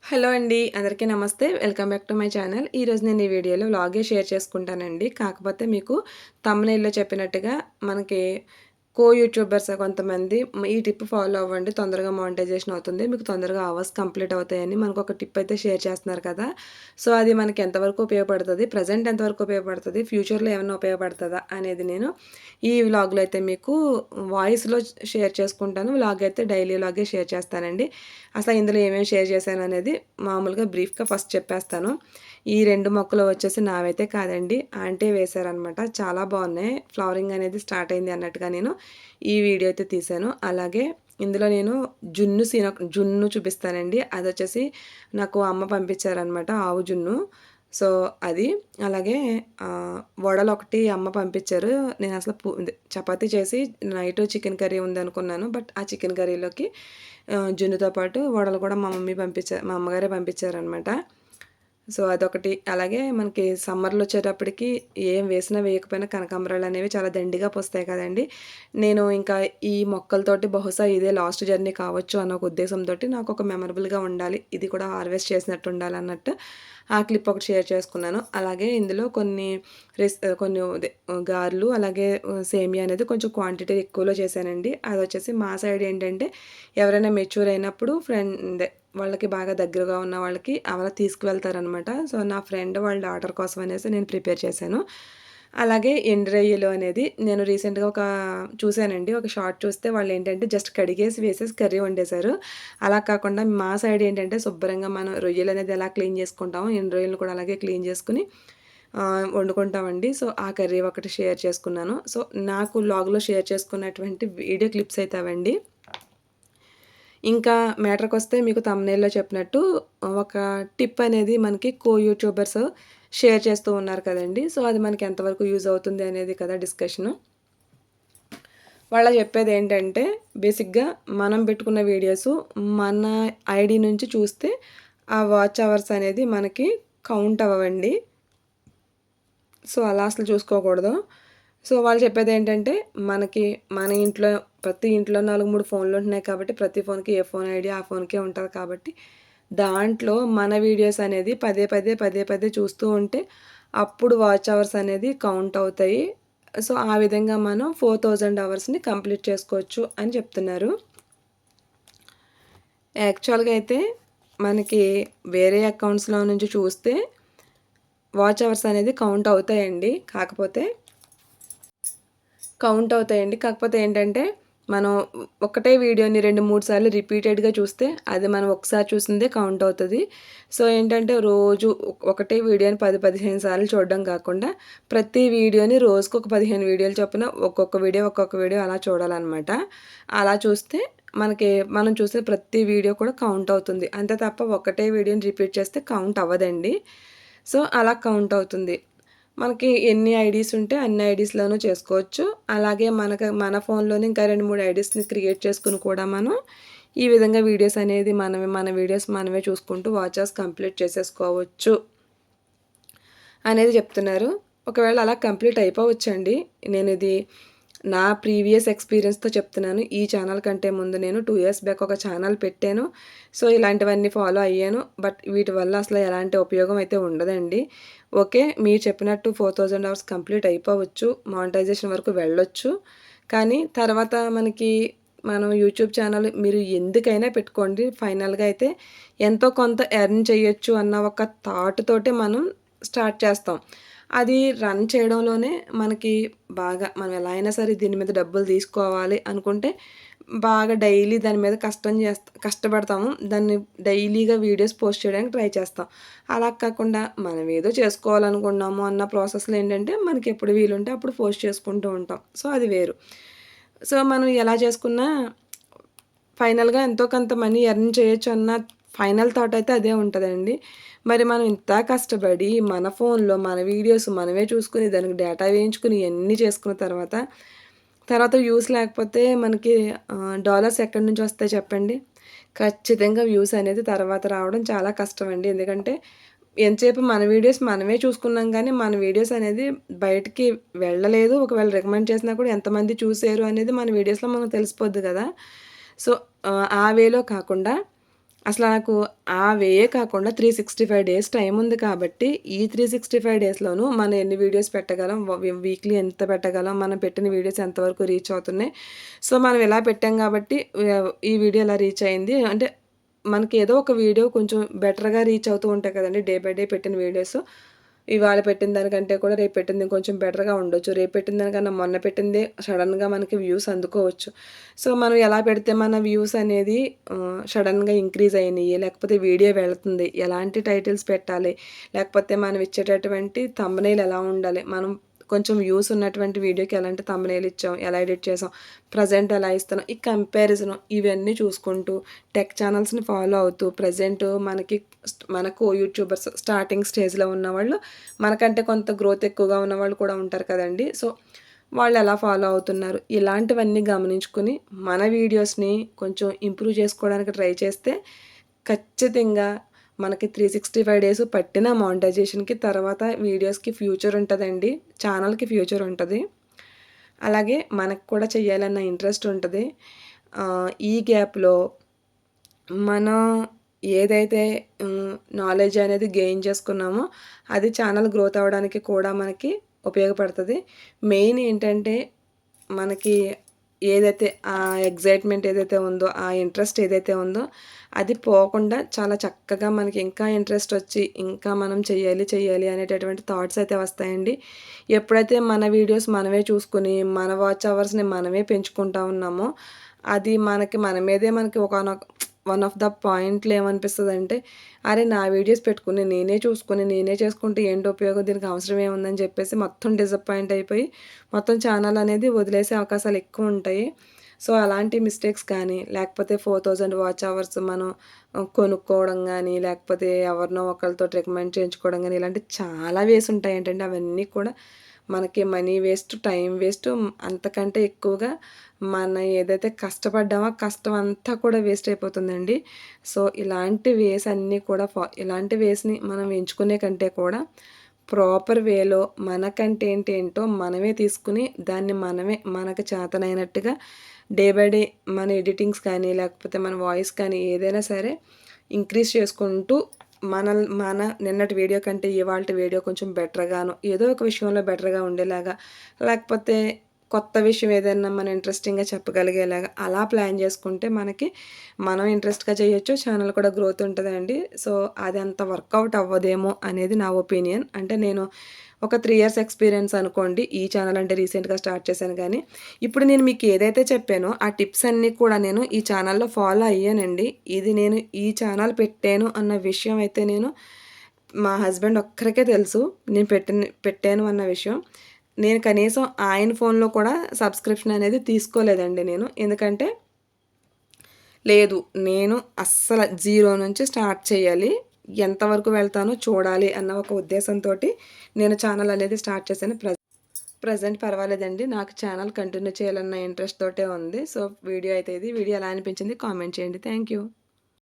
Hello అండి. అందరికీ నమస్తే. Welcome back to my channel. ఈరోజు నేను ఈ వీడియోలో వ్లాగే షేర్ చేసుకుంటానండి. కాకపోతే మీకు థంబ్‌నెయిల్‌లో చెప్పినట్టుగా మనకి యూట్యూబర్స్ కొంతమంది ఈ టిప్ ఫాలో అవ్వండి. తొందరగా మానిటైజేషన్ అవుతుంది. మీకు తొందరగా అవర్స్ కంప్లీట్ అవుతాయని మనకొక టిప్ అయితే షేర్ చేస్తున్నారు కదా! సో, అది మనకి ఎంతవరకు ఉపయోగపడుతది? ప్రెజెంట్ ఎంతవరకు ఉపయోగపడుతది? ఫ్యూచర్‌లో ఏమన్నా ఉపయోగపడతదా? అనేది నేను ఈ వ్లాగ్‌లో అయితే మీకు వాయిస్‌లో షేర్ చేసుకుంటాను. వ్లాగ్ అయితే డైలీ వ్లాగే షేర్ చేస్తానండి. అసలు ఇందులో ఏమేమి షేర్ చేశాననేది మామూలుగా బ్రీఫ్‌గా ఫస్ట్ చెప్పేస్తాను. ఈ 2 మొక్కలు వచ్చేసి నావైతే కాదండి. ఆంటీ వేశారనమాట. చాలా బావున్నాయి. ఫ్లవరింగ్ అనేది స్టార్ట్ అయింది అన్నట్టుగా నేను ఈ వీడియో అయితే తీశాను. అలాగే ఇందులో నేను జున్ను చూపిస్తానండి. అదొచ్చేసి నాకు అమ్మ పంపించారనమాట ఆవు జున్ను. సో, అది. అలాగే వడలొకటి అమ్మ పంపించారు. నేనసలు చపాతీ చేసి నైటు చికెన్ కర్రీ ఉందనుకున్నాను. బట్ ఆ చికెన్ కర్రీలోకి జున్నుతో పాటు వడలు కూడా మా అమ్మగారే పంపించారనమాట. సో, అదొకటి. అలాగే మనకి సమ్మర్‌లో వచ్చేటప్పటికి ఏం వేసినా వేయకపోయినా కనకాంబరాలనేవి చాలా దండిగా పూస్తాయి కదండీ! నేను ఇంకా ఈ మొక్కలతోటి బహుశా ఇదే లాస్ట్ జర్నీ కావచ్చు అన్న ఒక ఉద్దేశంతోటి నాకొక మెమరబుల్‌గా ఉండాలి. ఇది కూడా హార్వెస్ట్ చేసినట్టు ఉండాలన్నట్టు ఆ క్లిప్ ఒకటి షేర్ చేసుకున్నాను. అలాగే ఇందులో కొన్ని గారెలు అలాగే సేమియా అనేది కొంచెం క్వాంటిటీ ఎక్కువలో చేశానండి. అదొచ్చేసి మా సైడ్ ఏంటంటే ఎవరైనా మెచ్యూర్ అయినప్పుడు వాళ్ళకి బాగా దగ్గరగా ఉన్న వాళ్ళకి అలా తీసుకువెళ్తారనమాట. సో, నా ఫ్రెండ్ వాళ్ళ డాటర్ కోసం అనేసి నేను ప్రిపేర్ చేశాను. అలాగే ఎండు రొయ్యలు అనేది నేను రీసెంట్‌గా చూసానండి. ఒక షార్ట్ చూస్తే వాళ్ళేంటంటే జస్ట్ కడిగేసి వేసేసి కర్రీ వండేశారు. అలా కాకుండా మా సైడ్ ఏంటంటే శుభ్రంగా మనం రొయ్యలనేది ఎలా క్లీన్ చేసుకుంటామో ఎండు రొయ్యలను కూడా అలాగే క్లీన్ చేసుకొని వండుకుంటామండి. సో, ఆ కర్రీ ఒకటి షేర్ చేసుకున్నాను. సో, నాకు వ్లాగ్‌లో షేర్ చేసుకున్నటువంటి వీడియో క్లిప్స్ అయితే అవండి. ఇంకా మ్యాటర్‌కొస్తే మీకు థంబ్‌నెయిల్‌లో చెప్పినట్టు ఒక టిప్ అనేది మనకి యూట్యూబర్స్ షేర్ చేస్తూ ఉన్నారు కదండీ! సో, అది మనకి ఎంతవరకు యూజ్ అవుతుంది అనేది కదా డిస్కషను. వాళ్ళు చెప్పేదేంటంటే బేసిక్‌గా మనం పెట్టుకున్న వీడియోసు మన ఐడీ నుంచి చూస్తే ఆ వాచ్ అవర్స్ అనేది మనకి కౌంట్ అవ్వవండి. సో, అలా అసలు చూసుకోకూడదు. సో, వాళ్ళు చెప్పేదేంటంటే, మన ఇంట్లో ప్రతి ఇంట్లో 4, 3 ఫోన్లుంటున్నాయి కాబట్టి, ప్రతి ఫోన్‌కి ఏ ఫోన్ ఐడీ ఆ ఫోన్‌కే ఉంటది కాబట్టి, దాంట్లో మన వీడియోస్ అనేది పదే పదే చూస్తూ ఉంటే, అప్పుడు వాచ్ అవర్స్ అనేది కౌంట్ అవుతాయి. సో, ఆ విధంగా మనం 4000 అవర్స్‌ని కంప్లీట్ చేసుకోవచ్చు అని చెప్తున్నారు. యాక్చువల్‌గా అయితే మనకి వేరే అకౌంట్స్‌లో నుంచి చూస్తే వాచ్ అవర్స్ అనేది కౌంట్ అవుతాయండి. కాకపోతే ఏంటంటే, మనం ఒకటే వీడియోని 2, 3 సార్లు రిపీటెడ్‌గా చూస్తే, అది మనం ఒకసారి చూసిందే కౌంట్ అవుతది. సో, ఏంటంటే రోజు ఒకటే వీడియోని 10, 15 సార్లు చూడడం కాకుండా, ప్రతి వీడియోని రోజుకొక 15 వీడియోలు చొప్పున ఒక్కొక్క వీడియో అలా చూడాలనమాట. అలా చూస్తే మనం చూసే ప్రతి వీడియో కూడా కౌంట్ అవుతుంది. అంతే తప్ప ఒకటే వీడియోని రిపీట్ చేస్తే కౌంట్ అవ్వదండి. సో, అలా కౌంట్ అవుతుంది. మనకి ఎన్ని ఐడీస్ ఉంటే అన్ని ఐడీస్‌లోనూ చేసుకోవచ్చు. అలాగే మన ఫోన్‌లోనే ఇంకా 2, 3 ఐడీస్‌ని క్రియేట్ చేసుకొని కూడా మనం ఈ విధంగా వీడియోస్ అనేది మన వీడియోస్ మనమే చూసుకుంటూ వాచెస్ కంప్లీట్ చేసేసుకోవచ్చు అనేది చెప్తున్నారు. ఒకవేళ అలా కంప్లీట్ అయిపోవచ్చండి. నేనిది నా ప్రీవియస్ ఎక్స్‌పీరియన్స్‌తో చెప్తున్నాను. ఈ ఛానల్ కంటే ముందు నేను 2 ఇయర్స్ బ్యాక్ ఒక ఛానల్ పెట్టాను. సో, ఇలాంటివన్నీ ఫాలో అయ్యాను. బట్ వీటి వల్ల అసలు ఎలాంటి ఉపయోగం అయితే ఉండదండి. ఓకే. మీరు చెప్పినట్టు 4000 అవర్స్ కంప్లీట్ అయిపోవచ్చు. మానిటైజేషన్ వరకు వెళ్ళొచ్చు. కానీ తర్వాత మనం యూట్యూబ్ ఛానల్ మీరు ఎందుకైనా పెట్టుకోండి. ఫైనల్‌గా అయితే ఎంతో కొంత ఎర్న్ చేయొచ్చు అన్న ఒక థాట్ తోటే మనం స్టార్ట్ చేస్తాం. అది రన్ చేయడంలోనే మనం ఎలా అయినా సరే దీని మీద డబ్బులు తీసుకోవాలి అనుకుంటే, బాగా డైలీ దాని మీద కష్టపడతాము. దాన్ని డైలీగా వీడియోస్ పోస్ట్ చేయడానికి ట్రై చేస్తాం. అలా కాకుండా మనం ఏదో చేసుకోవాలనుకున్నాము అన్న ప్రాసెస్‌లో ఏంటంటే, మనకెప్పుడు వీలుంటే అప్పుడు పోస్ట్ చేసుకుంటూ ఉంటాం. సో, అది వేరు. సో, మనం ఎలా చేసుకున్నా ఫైనల్‌గా ఎంతో కొంత మనీ ఎర్న్ చేయొచ్చు అన్న ఫైనల్ థాట్ అయితే అదే ఉంటదండి. మరి మనం ఇంత కష్టపడి మన ఫోన్‌లో మన వీడియోస్ మనమే చూసుకొని దానికి డేటా వేయించుకొని ఇయన్నీ చేసుకున్న తర్వాత వ్యూస్ లేకపోతే మనకి డాలర్స్ ఎక్కడి నుంచి వస్తాయి చెప్పండి? ఖచ్చితంగా వ్యూస్ అనేది తర్వాత రావడం చాలా కష్టమండి. ఎందుకంటే ఎంతసేపు మన వీడియోస్ మనమే చూసుకున్నాం గానీ, మన వీడియోస్ అనేది బయటికి వెళ్ళలేదు. ఒకవేళ రికమెండ్ చేసినా కూడా ఎంతమంది చూసారు అనేది మన వీడియోస్‌లో మనకు తెలిసిపోద్ది గదా! సో, ఆ వేలో కాకుండా అసల నాకు ఆ వేయే కాకుండా 365 డేస్ టైముంది కాబట్టి, ఈ 365 డేస్‌లోనూ మనం ఎన్ని వీడియోస్ పెట్టగలం, వీక్లీ ఎంత పెట్టగలం, మనం పెట్టిన వీడియోస్ ఎంతవరకు రీచ్ అవుతున్నాయి. సో, మనం ఇలా పెట్టాం కాబట్టి ఈ వీడియో ఇలా రీచ్ అయింది. అంటే మనకి ఏదో ఒక వీడియో కొంచెం బెటర్‌గా రీచ్ అవుతూ ఉంటాయి కదండీ! డే బై డే పెట్టిన వీడియోస్. ఇవాళ పెట్టిన దానికంటే కూడా రేపు పెట్టింది కొంచెం బెటర్‌గా ఉండొచ్చు. రేపు పెట్టిన దానికన్నా మొన్న పెట్టిందే సడెన్‌గా మనకి వ్యూస్ అందుకోవచ్చు. సో, మనం ఎలా పెడితే మన వ్యూస్ అనేది సడెన్‌గా ఇంక్రీజ్ అయినియి, లేకపోతే వీడియో వెళ్తుంది, ఎలాంటి టైటిల్స్ పెట్టాలి, లేకపోతే మనం ఇచ్చేటటువంటి థంబ్‌నెయిల్ ఎలా ఉండాలి, మనం కొంచెం వ్యూస్ ఉన్నటువంటి వీడియోకి ఎలాంటి థంబ్‌నెయిల్ ఇచ్చాం, ఎలా ఎడిట్ చేసాం, ప్రెజెంట్ ఎలా ఇస్తున్నాం, ఈ కంపారిజన్ ఇవన్నీ చూసుకుంటూ టెక్ ఛానల్స్‌ని ఫాలో అవుతూ ప్రెజెంట్ మనకి మన యూట్యూబర్స్ స్టార్టింగ్ స్టేజ్‌లో ఉన్నవాళ్ళు, మనకంటే కొంత గ్రోత్ ఎక్కువగా ఉన్నవాళ్ళు కూడా ఉంటారు కదండీ! సో, వాళ్ళు ఎలా ఫాలో అవుతున్నారు, ఇలాంటివన్నీ గమనించుకొని మన వీడియోస్‌ని కొంచెం ఇంప్రూవ్ చేసుకోవడానికి ట్రై చేస్తే ఖచ్చితంగా మనకి 365 డేస్ పట్టిన మానిటైజేషన్‌కి తర్వాత వీడియోస్‌కి ఫ్యూచర్ ఉంటదండి. ఛానల్‌కి ఫ్యూచర్ ఉంటది. అలాగే మనకు కూడా చేయాలన్న ఇంట్రెస్ట్ ఉంటది. ఈ గ్యాప్‌లో మనం ఏదైతే నాలెడ్జ్ అనేది గెయిన్ చేసుకున్నామో, అది ఛానల్ గ్రోత్ అవ్వడానికి కూడా మనకి ఉపయోగపడతది. మెయిన్ ఏంటంటే, మనకి ఏదైతే ఆ ఎక్సైట్‌మెంట్ ఏదైతే ఉందో, ఆ ఇంట్రెస్ట్ ఏదైతే ఉందో, అది పోకుండా చాలా చక్కగా మనకి ఇంకా ఇంట్రెస్ట్ వచ్చి, ఇంకా మనం చెయ్యాలి, చెయ్యాలి అనేటటువంటి థాట్స్ అయితే వస్తాయండి. ఎప్పుడైతే మన వీడియోస్ మనమే చూసుకొని, మన వాచ్ అవర్స్‌ని మనమే పెంచుకుంటా ఉన్నామో, అది మనకి మన మీదే మనకి వన్ ఆఫ్ ద పాయింట్లు ఏమనిపిస్తదంటే, అరే! నా వీడియోస్ పెట్టుకొని, నేనే చూసుకొని, నేనే చేసుకుంటే ఏంటి ఉపయోగం, దీనికి అవసరం ఏముందని చెప్పేసి మొత్తం డిసప్పాయింట్ అయిపోయి, మొత్తం ఛానల్ అనేది వదిలేసే అవకాశాలు ఎక్కువుంటాయి. సో, అలాంటి మిస్టేక్స్ కానీ, లేకపోతే 4000 వాచ్ అవర్స్ మనం కొనుక్కోవడం గానీ, లేకపోతే ఎవరినో ఒకళ్ళతోటి రికమెండ్ చేయించుకోవడం గానీ, ఇలాంటివి చాలా వేస్ ఉంటాయేంటంటే అవన్నీ కూడా మనకి మనీ వేస్ట్, టైం వేస్ట్, అంతకంటే ఎక్కువగా మన ఏదైతే కష్టపడ్డామో, ఆ కష్టం అంతా కూడా వేస్ట్ అయిపోతుందండి. సో, ఇలాంటి వేస్ అన్నీ కూడా ఇలాంటి వేస్‌ని మనం ఎంచుకునే కంటే కూడా ప్రాపర్ వేలో మన కంటెంట్ ఏంటో మనమే తీసుకొని, దాన్ని మనమే మనకు చేతనైనట్టుగా డే బై డే మన ఎడిటింగ్స్ కానీ, లేకపోతే మన వాయిస్ కానీ ఏదైనా సరే ఇంక్రీజ్ చేసుకుంటూ మన నిన్నటి వీడియో కంటే ఇవాల్టి వీడియో కొంచెం బెటర్‌గాను, ఏదో ఒక విషయంలో బెటర్‌గా ఉండేలాగా, లేకపోతే కొత్త విషయం ఏదైనా మనం ఇంట్రెస్టింగ్‌గా చెప్పగలిగేలాగా అలా ప్లాన్ చేసుకుంటే మనకి మనం ఇంట్రెస్ట్‌గా చేయొచ్చు. ఛానల్ కూడా గ్రోత్ ఉంటదండి. సో, అది అంత వర్కౌట్ అవ్వదేమో అనేది నా ఒపీనియన్. అంటే నేను ఒక 3 ఇయర్స్ ఎక్స్‌పీరియన్స్ అనుకోండి. ఈ ఛానల్ అంటే రీసెంట్‌గా స్టార్ట్ చేశాను గానీ, ఇప్పుడు నేను మీకు ఏదైతే చెప్పానో ఆ టిప్స్ అన్నీ కూడా నేను ఈ ఛానల్‌లో ఫాలో అయ్యానండి. ఇది నేను ఈ ఛానల్ పెట్టాను అన్న విషయం అయితే నేను మా హస్బెండ్ ఒక్కరికే తెలుసు. నేను పెట్టాను అన్న విషయం. నేను కనీసం ఆయన ఫోన్‌లో కూడా సబ్స్క్రిప్షన్ అనేది తీసుకోలేదండి నేను. ఎందుకంటే లేదు. నేను అస్సల జీరో నుంచి స్టార్ట్ చేయాలి. ఎంతవరకు వెళ్తానో చూడాలి అన్న ఒక ఉద్దేశంతోటి నేను ఛానల్ అనేది స్టార్ట్ చేశాను. ప్రెజెంట్ పర్వాలేదండి. నాకు ఛానల్ కంటిన్యూ చేయాలన్న ఇంట్రెస్ట్ తోటే ఉంది. సో, వీడియో అయితే ఇది. వీడియో ఎలా అనిపించింది కామెంట్ చేయండి. Thank you.